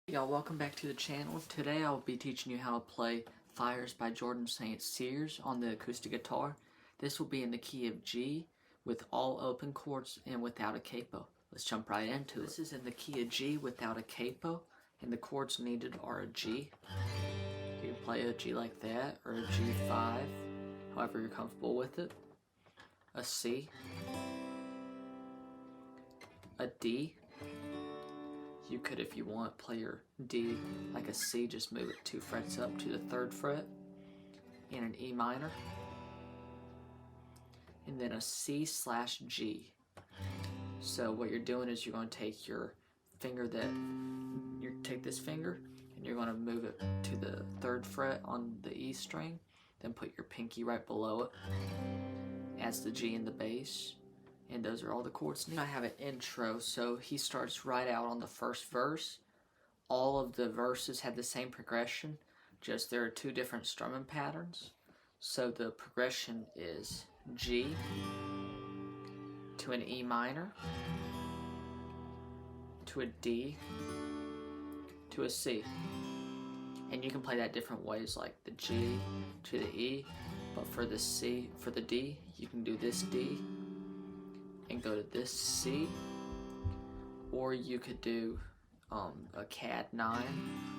Y'all, welcome back to the channel. Today I'll be teaching you how to play Cyrs by Jordan St. Cyrs on the acoustic guitar. This will be in the key of G with all open chords and without a capo. Let's jump right into it. This is in the key of G without a capo, and the chords needed are a G. You can play a G like that, or a G5, however you're comfortable with it. A C, a D. You could, if you want, play your D like a C, just move it 2 frets up to the 3rd fret, and an E minor, and then a C/G. So what you're doing is you're going to take your finger take this finger, and you're going to move it to the 3rd fret on the E string, then put your pinky right below it as the G in the bass. And those are all the chords needed. I have an intro, so he starts right out on the first verse. All of the verses have the same progression, just there are 2 different strumming patterns. So the progression is G to an E minor, to a D, to a C. And you can play that different ways, like the G to the E, but for the C, for the D, you can do this D and go to this C, or you could do a CAD 9,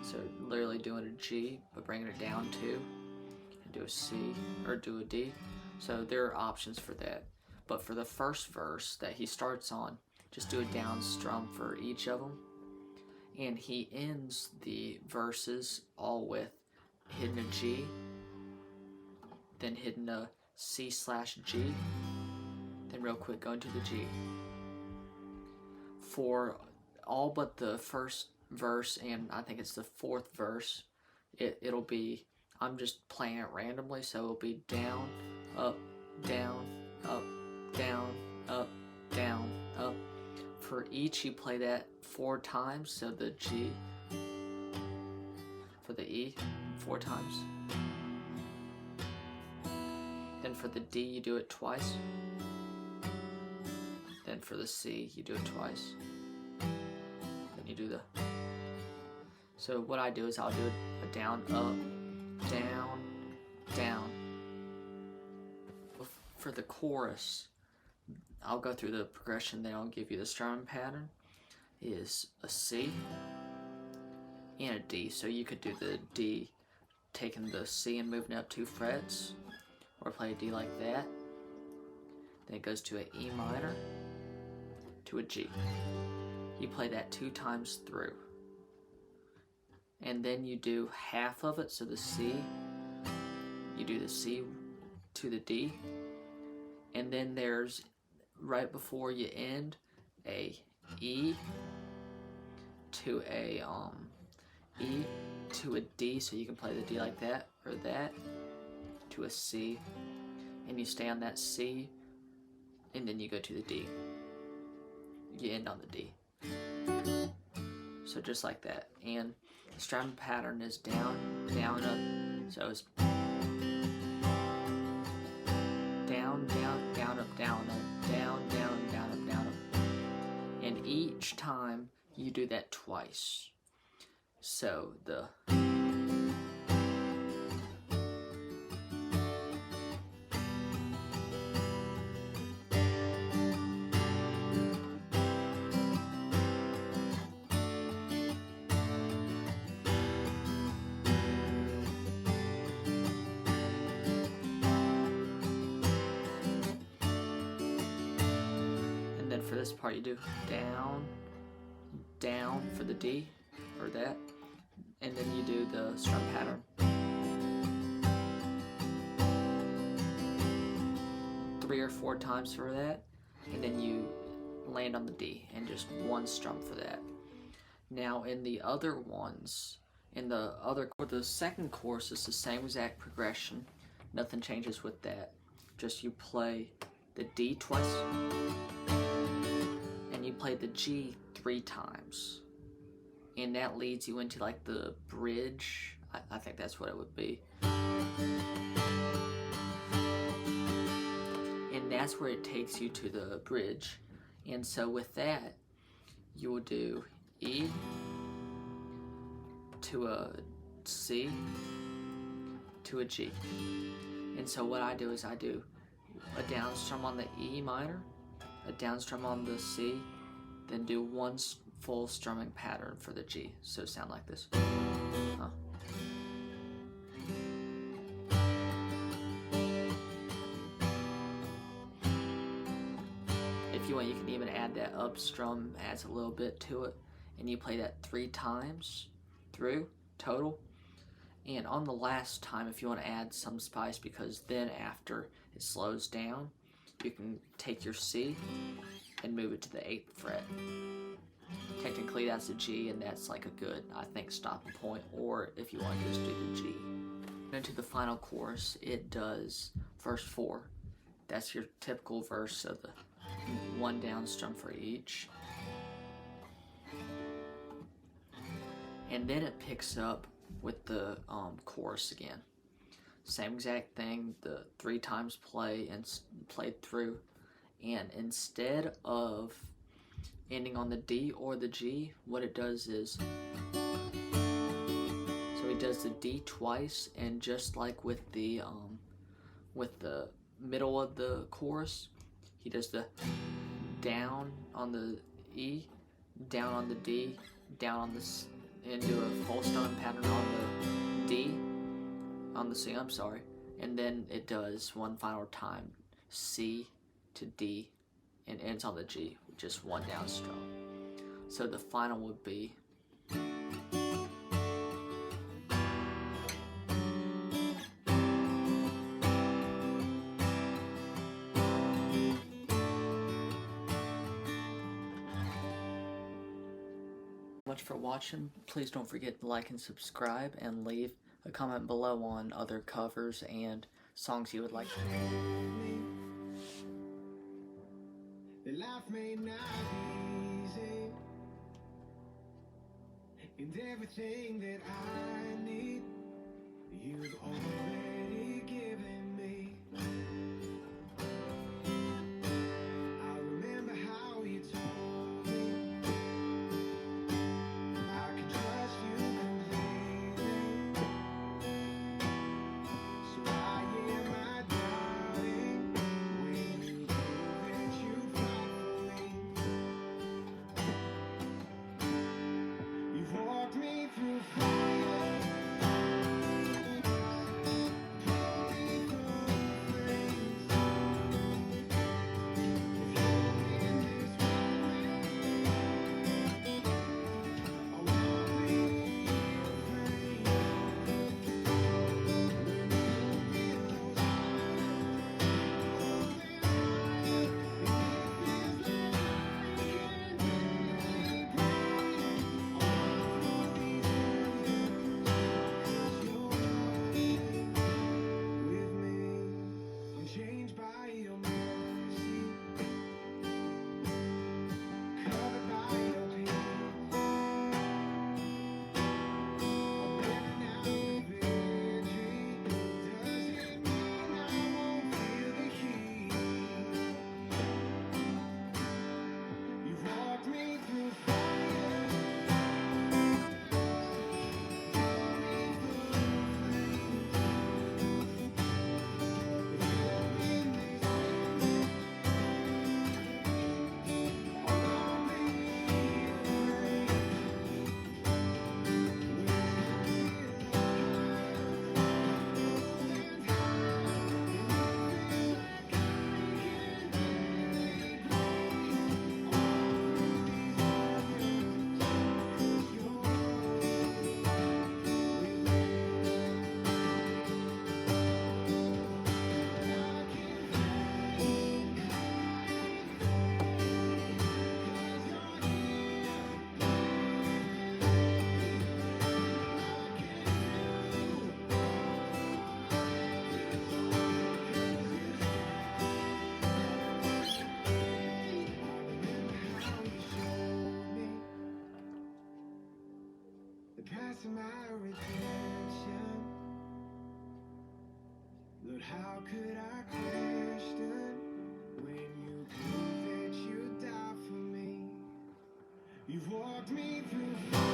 so literally doing a G but bringing it down 2, and do a C or do a D. So there are options for that. But for the first verse that he starts on, just do a down strum for each of them, and he ends the verses all with hitting a G, then hitting a C/G, then real quick going to the G. For all but the first verse, and I think it's the 4th verse, it'll be, I'm just playing it randomly, so it'll be down, up, down, up, down, up, down, up. For each you play that 4 times, so the G, for the E, 4 times. Then for the D you do it twice. Then for the C, you do it twice. Then you do the... So what I do is I'll do a down, up, down, down. For the chorus, I'll go through the progression, then I'll give you the strumming pattern. Is a C and a D. So you could do the D, taking the C and moving up 2 frets, or play a D like that. Then it goes to an E minor, to a G. You play that 2 times through, and then you do half of it. So the C, you do the C to the D, and then there's, right before you end, a E to a E to a D. So you can play the D like that, or that, to a C, and you stay on that C, and then you go to the D. You end on the D. So just like that. And the strumming pattern is down, down, up. So it's down, down, down, up, down, up, down, down, down, up, down, up. And each time you do that twice. So the... For this part you do down, down for the D, or that, and then you do the strum pattern. 3 or 4 times for that, and then you land on the D, and just 1 strum for that. Now in the other ones, the second chorus is the same exact progression, nothing changes with that, just you play the D twice, you play the G 3 times, and that leads you into like the bridge. I think that's what it would be, and that's where it takes you to the bridge. And so with that, you will do E, to a C to a G. And so what I do is I do a down strum on the E minor, a down strum on the C, then do one full strumming pattern for the G. So sound like this. If you want, you can even add that up strum, adds a little bit to it, and you play that 3 times through total. And on the last time, if you want to add some spice, because then after it slows down, you can take your C and move it to the 8th fret. Technically that's a G, and that's like a good, I think, stopping point, or if you want to just do the G. Into the final chorus, it does verse 4. That's your typical verse of the 1 down strum for each. And then it picks up with the chorus again. Same exact thing, the 3 times play and played through. And instead of ending on the D or the G, what it does is, so he does the D twice, and just like with the middle of the chorus, he does the down on the E, down on the D, down on the C, and do a full strumming pattern on the D, on the C, I'm sorry, and then it does one final time C to D and ends on the G with just 1 down strum. So the final would be much for watching. Please don't forget to like and subscribe, and leave a comment below on other covers and songs you would like to hear. Life may not be easy, and everything that I need, you've already given me. I remember how you told me I can trust you completely, so I am my darling when you prove that you fight for me. You've walked me through fire, pulled me through flames. If you're in this with me, I won't be afraid. Changed by your mercy, covered by your peace. I'm living out the victory. Does it mean I won't feel the heat? You've walked me through fire, pulled me through flames. If you're in this with me, I won't be afraid. The past of my redemption, Lord, how could I question when you prove that you died for me? You've walked me through fire.